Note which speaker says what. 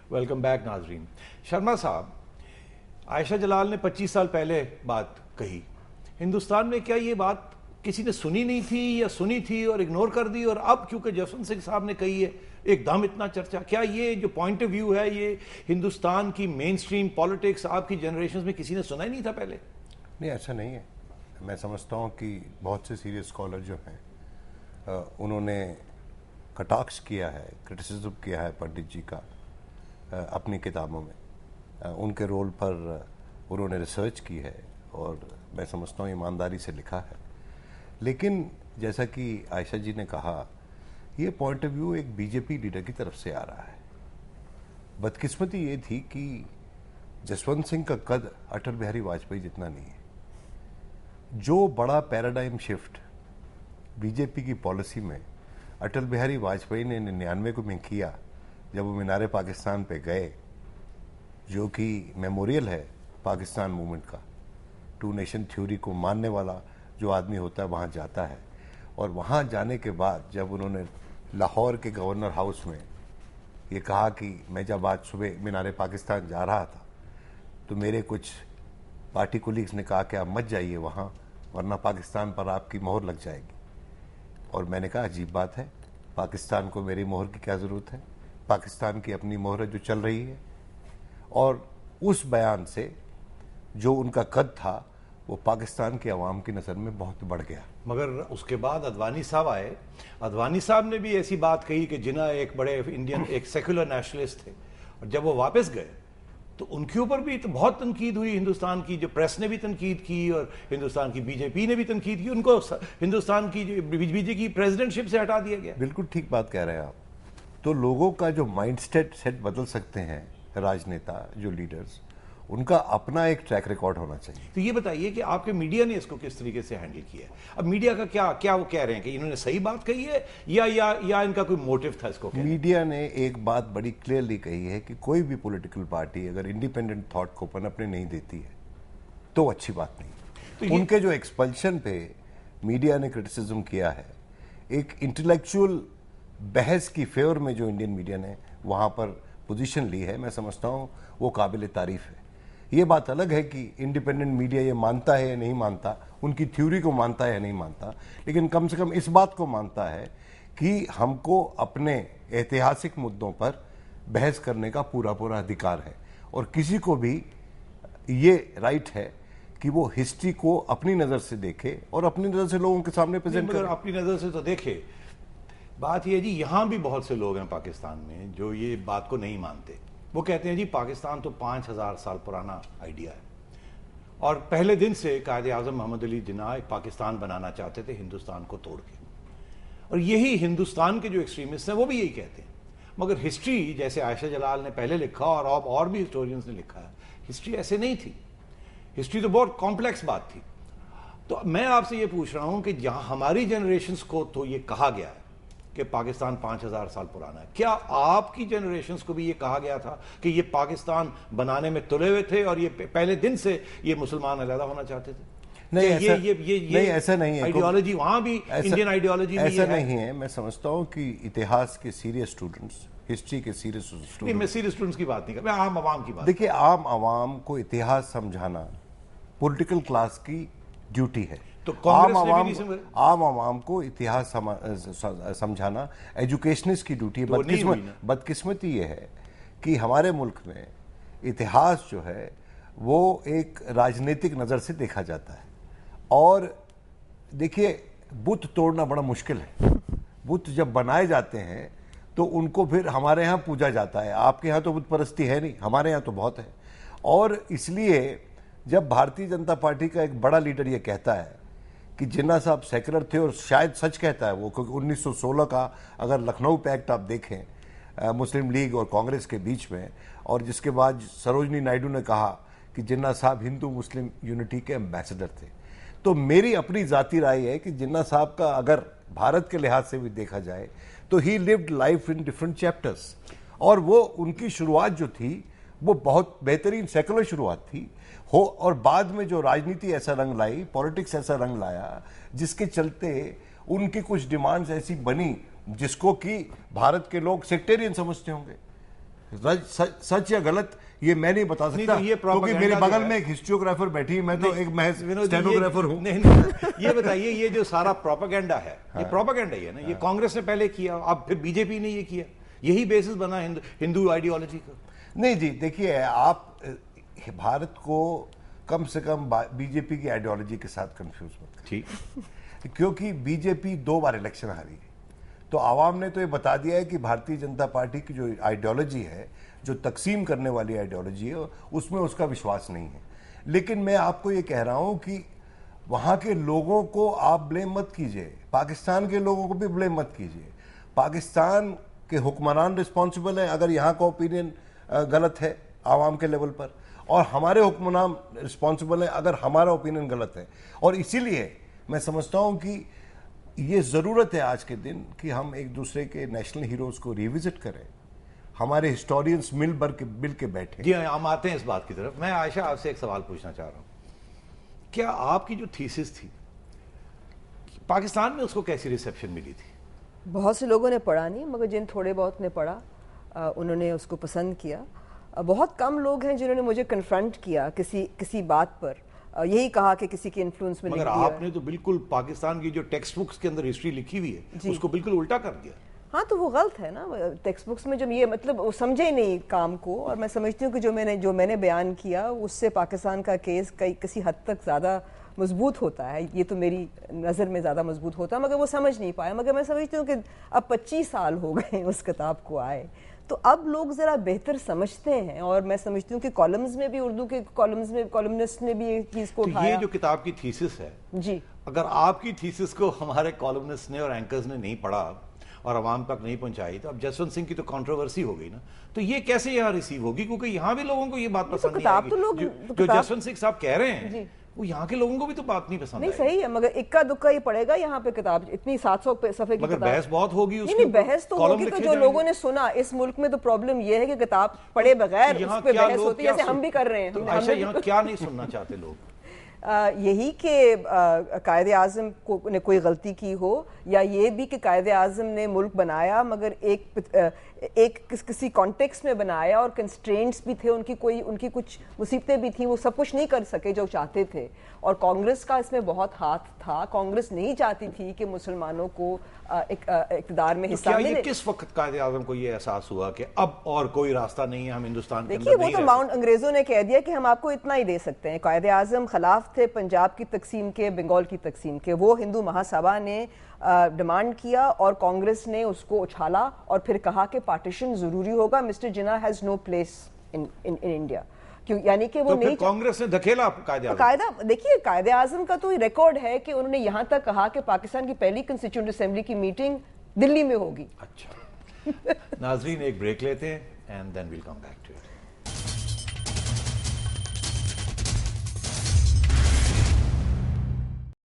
Speaker 1: Welcome back नाजरीन। शर्मा साहब, आयशा जलाल ने 25 साल पहले बात कही, हिंदुस्तान में क्या ये बात किसी ने सुनी नहीं थी या सुनी थी और इग्नोर कर दी, और अब क्योंकि जसवंत सिंह साहब ने कही है एकदम इतना चर्चा? क्या ये जो पॉइंट ऑफ व्यू है ये हिंदुस्तान की मेन स्ट्रीम पॉलिटिक्स आपकी जनरेशन में किसी ने सुना ही नहीं था पहले?
Speaker 2: नहीं, ऐसा नहीं है। मैं समझता हूँ कि बहुत से सीरियस स्कॉलर जो हैं उन्होंने कटाक्ष किया है, क्रिटिसिज्म किया है पंडित जी का अपनी किताबों में। उनके रोल पर उन्होंने रिसर्च की है और मैं समझता हूँ ईमानदारी से लिखा है। लेकिन जैसा कि आयशा जी ने कहा, ये पॉइंट ऑफ व्यू एक बीजेपी लीडर की तरफ से आ रहा है। बदकिस्मती ये थी कि जसवंत सिंह का कद अटल बिहारी वाजपेयी जितना नहीं है। जो बड़ा पैराडाइम शिफ्ट बीजेपी की पॉलिसी में अटल बिहारी वाजपेयी ने 99 को में किया, जब वो मीनारे पाकिस्तान पे गए, जो कि मेमोरियल है पाकिस्तान मूवमेंट का, टू नेशन थ्योरी को मानने वाला जो आदमी होता है वहाँ जाता है। और वहाँ जाने के बाद जब उन्होंने लाहौर के गवर्नर हाउस में ये कहा कि मैं जब आज सुबह मीनारे पाकिस्तान जा रहा था तो मेरे कुछ पार्टी कोलीग्स ने कहा कि आप मत जाइए वहाँ, वरना पाकिस्तान पर आपकी मोहर लग जाएगी। और मैंने कहा अजीब बात है, पाकिस्तान को मेरी मोहर की क्या ज़रूरत है, पाकिस्तान की अपनी मोहर जो चल रही है। और उस बयान से जो उनका कद था वो पाकिस्तान की आवाम की नज़र में बहुत बढ़ गया।
Speaker 1: मगर उसके बाद अडवाणी साहब आए, अडवाणी साहब ने भी ऐसी बात कही कि जिन्ना एक बड़े इंडियन एक सेक्युलर नेशनलिस्ट थे, और जब वो वापस गए तो उनके ऊपर भी तो बहुत तनकीद हुई। हिंदुस्तान की जो प्रेस ने भी तनकीद की और हिंदुस्तान की बीजेपी ने भी तनकीद की। उनको हिंदुस्तान की बीजेपी की प्रेसिडेंटशिप से हटा दिया गया।
Speaker 2: बिल्कुल ठीक बात कह रहे हैं आप। तो लोगों का जो माइंड सेट बदल सकते हैं राजनेता, जो लीडर्स, उनका अपना एक ट्रैक रिकॉर्ड होना चाहिए।
Speaker 1: तो ये बताइए कि आपके मीडिया ने इसको किस तरीके से हैंडल किया है? अब मीडिया का क्या वो कह रहे हैं कि इन्होंने सही बात कही है या इनका कोई मोटिव था इसको कहने?
Speaker 2: मीडिया ने एक बात बड़ी क्लियरली कही है कि कोई भी पॉलिटिकल पार्टी अगर इंडिपेंडेंट थॉट को पनपने नहीं देती है तो अच्छी बात नहीं। तो उनके जो एक्सपल्शन पे मीडिया ने क्रिटिसिज्म किया है, एक इंटेलेक्चुअल बहस की फेवर में जो इंडियन मीडिया ने वहां पर पोजीशन ली है, मैं समझता हूं वो काबिल तारीफ है। ये बात अलग है कि इंडिपेंडेंट मीडिया ये मानता है या नहीं मानता, उनकी थ्योरी को मानता है या नहीं मानता, लेकिन कम से कम इस बात को मानता है कि हमको अपने ऐतिहासिक मुद्दों पर बहस करने का पूरा अधिकार है और किसी को भी ये राइट है कि वो हिस्ट्री को अपनी नज़र से देखे और अपनी नज़र से लोगों के सामने प्रेजेंट करे।
Speaker 1: अपनी नज़र से तो देखे। बात यह है जी, यहां भी बहुत से लोग हैं पाकिस्तान में जो ये बात को नहीं मानते। वो कहते हैं जी पाकिस्तान तो 5000 साल पुराना आइडिया है, और पहले दिन से कायदे आज़म मोहम्मद अली जिन्ना एक पाकिस्तान बनाना चाहते थे हिंदुस्तान को तोड़ के। और यही हिंदुस्तान के जो एक्सट्रीमिस्ट हैं वो भी यही कहते हैं। मगर हिस्ट्री, जैसे आयशा जलाल ने पहले लिखा और अब और भी हिस्टोरियंस ने लिखा है, हिस्ट्री ऐसे नहीं थी। हिस्ट्री तो बहुत कॉम्प्लेक्स बात थी। तो मैं आपसे ये पूछ रहा हूं कि जहां हमारी जनरेशन्स को तो ये कहा गया है कि पाकिस्तान 5000 साल पुराना है, क्या आपकी जनरेशन्स को भी ये कहा गया था कि ये पाकिस्तान बनाने में तुले हुए थे और ये पहले दिन से ये मुसलमान अलग होना चाहते थे?
Speaker 2: नहीं, ऐसा नहीं है।
Speaker 1: आइडियोलॉजी वहां भी, इंडियन आइडियोलॉजी
Speaker 2: ऐसा नहीं है। मैं समझता हूं कि इतिहास के सीरियस स्टूडेंट्स, हिस्ट्री के सीरियस स्टूडेंट्स,
Speaker 1: नहीं, मैं सीरियस स्टूडेंट्स की बात नहीं कर, मैं आम आवाम की बात।
Speaker 2: देखिए, आम आवाम को इतिहास समझाना पॉलिटिकल क्लास की ड्यूटी है।
Speaker 1: तो
Speaker 2: आम आवाम को इतिहास समझाना एजुकेशनिस्ट की ड्यूटी है। बदकिस्मती ये है कि हमारे मुल्क में इतिहास जो है वो एक राजनीतिक नज़र से देखा जाता है। और देखिए, बुत तोड़ना बड़ा मुश्किल है। बुत जब बनाए जाते हैं तो उनको फिर हमारे यहाँ पूजा जाता है। आपके यहाँ तो बुत परस्ती है नहीं, हमारे यहाँ तो बहुत है। और इसलिए जब भारतीय जनता पार्टी का एक बड़ा लीडर ये कहता है कि जिन्ना साहब सेकुलर थे, और शायद सच कहता है वो, क्योंकि 1916 का अगर लखनऊ पैक्ट आप देखें मुस्लिम लीग और कांग्रेस के बीच में, और जिसके बाद सरोजनी नायडू ने कहा कि जिन्ना साहब हिंदू मुस्लिम यूनिटी के एम्बेसडर थे। तो मेरी अपनी जाती राय है कि जिन्ना साहब का अगर भारत के लिहाज से भी देखा जाए तो ही lived life in different chapters, और वो उनकी शुरुआत जो थी वो बहुत बेहतरीन सेकुलर शुरुआत थी हो। और बाद में जो राजनीति ऐसा रंग लाई, पॉलिटिक्स ऐसा रंग लाया, जिसके चलते उनकी कुछ डिमांड्स ऐसी बनी जिसको कि भारत के लोग सेक्टेरियन समझते होंगे। सच या गलत ये मैं नहीं बता सकता,
Speaker 1: तो ये
Speaker 2: क्योंकि मेरे बगल में एक हिस्ट्रियोग्राफर बैठी, मैं तो एक महज स्टेनोग्राफर हूं।
Speaker 1: नहीं, ये बताइए, ये जो सारा प्रोपेगेंडा है, ये प्रोपेगेंडा ही है ना, ये कांग्रेस ने पहले किया, अब फिर बीजेपी ने ये किया, यही बेसिस बना हिंदू आइडियोलॉजी का।
Speaker 2: नहीं जी, देखिए आप भारत को कम से कम बीजेपी की आइडियोलॉजी के साथ कंफ्यूज मत
Speaker 1: ठीक,
Speaker 2: क्योंकि बीजेपी 2 बार इलेक्शन हारी है, तो आवाम ने तो ये बता दिया है कि भारतीय जनता पार्टी की जो आइडियोलॉजी है, जो तकसीम करने वाली आइडियोलॉजी है, उसमें उसका विश्वास नहीं है। लेकिन मैं आपको ये कह रहा हूं कि वहां के लोगों को आप ब्लेम मत कीजिए, पाकिस्तान के लोगों को भी ब्लेम मत कीजिए। पाकिस्तान के हुक्मरान रिस्पॉन्सिबल है अगर यहाँ का ओपिनियन गलत है आवाम के लेवल पर, और हमारे हुक्मरान रिस्पॉन्सिबल है अगर हमारा ओपिनियन गलत है। और इसीलिए मैं समझता हूं कि ये ज़रूरत है आज के दिन कि हम एक दूसरे के नेशनल हीरोज़ को रिविजिट करें, हमारे हिस्टोरियंस मिल के बैठे।
Speaker 1: जी हम आते हैं इस बात की तरफ। मैं आयशा आपसे एक सवाल पूछना चाह रहा हूं, क्या आपकी जो थीसिस थी पाकिस्तान में उसको कैसी रिसेप्शन मिली थी?
Speaker 3: बहुत से लोगों ने पढ़ा नहीं, मगर जिन थोड़े बहुत ने पढ़ा उन्होंने उसको पसंद किया। बहुत कम लोग हैं जिन्होंने मुझे कन्फ्रंट किया किसी बात पर, यही कहा कि किसी के इन्फ्लुएंस में।
Speaker 1: मगर आपने तो बिल्कुल पाकिस्तान की जो टेक्स्ट बुक्स के अंदर हिस्ट्री लिखी हुई है उसको बिल्कुल उल्टा कर दिया।
Speaker 3: हाँ, तो वो गलत है ना, टेक्स्ट बुक्स में जब ये मतलब वो समझे नहीं काम को। और मैं समझती हूँ कि जो मैंने बयान किया उससे पाकिस्तान का केस किसी हद तक ज़्यादा मजबूत होता है, ये तो मेरी नज़र में ज़्यादा मजबूत होता है, मगर वो समझ नहीं पाया। मगर मैं समझती हूँ कि अब 25 साल हो गए उस किताब को आए, तो अब लोग ज़रा बेहतर समझते हैं। और मैं समझती हूँ कि कॉलम्स में भी, उर्दू के कॉलम्स में कॉलमनिस्ट ने भी एक चीज़ को
Speaker 1: तो
Speaker 3: उठाया।
Speaker 1: ये जो किताब की थीसिस है
Speaker 3: जी,
Speaker 1: अगर आपकी थीसिस को हमारे कॉलमनिस्ट ने और एंकर्स ने नहीं पढ़ा और आवाम तक नहीं पहुंचाई, तो अब जसवंत सिंह की तो कंट्रोवर्सी हो गई ना, तो ये कैसे यहाँ रिसीव होगी? क्योंकि यहाँ भी लोगों को ये बात पसंद नहीं आएगी। जो जसवंत सिंह साहब कह रहे हैं वो यहाँ के लोगों को भी तो बात नहीं पसंद
Speaker 3: नहीं, सही है, मगर इक्का दुक्का ही पड़ेगा यहाँ पे किताब, इतनी 700 सफ़े की किताब।
Speaker 1: बहस बहुत होगी उसकी।
Speaker 3: नहीं, बहस तो होगी, तो जो लोगों ने सुना इस मुल्क में, तो प्रॉब्लम ये है कि किताब पढ़े बगैर उस पे बहस होती है, जैसे हम भी कर रहे हैं।
Speaker 1: तो आयशा, यहाँ क्या नहीं सुनना चाहते लोग?
Speaker 3: यही कि कायदे आज़म ने कोई गलती की हो, या ये भी कि कायदे आज़म ने मुल्क बनाया मगर किसी कॉन्टेक्स्ट में बनाया, और कंस्ट्रेंट्स भी थे, उनकी कुछ मुसीबतें भी थी, वो सब कुछ नहीं कर सके जो चाहते थे। और कांग्रेस का इसमें बहुत हाथ था। कांग्रेस नहीं चाहती थी कि मुसलमानों को इक़्तिदार में हिस्सा मिले।
Speaker 1: ये किस वक्त कायदे आज़म को ये एहसास हुआ कि अब और कोई रास्ता नहीं है, हम हिंदुस्तान के अंदर
Speaker 3: देखिए, वो तो माउंट अंग्रेजों ने कह दिया कि हम आपको इतना ही दे सकते हैं। कायदे आज़म खिलाफ थे पंजाब की तकसीम के, बंगाल की तकसीम के। वो हिंदू महासभा ने डिमांड किया और कांग्रेस ने उसको उछाला और फिर कहा कि पार्टीशन जरूरी होगा, Mr Jinnah has no place in India. क्यों? यानी कि वो
Speaker 1: तो
Speaker 3: नहीं,
Speaker 1: कांग्रेस ने धकेला कायदे
Speaker 3: देखिए, कायदे आज़म का तो रिकॉर्ड है कि उन्होंने यहां तक कहा कि पाकिस्तान की पहली कंस्टिट्यूएंट असेंबली की मीटिंग दिल्ली में होगी।
Speaker 1: अच्छा नाजरीन, एक ब्रेक लेते हैं and then will come back to it.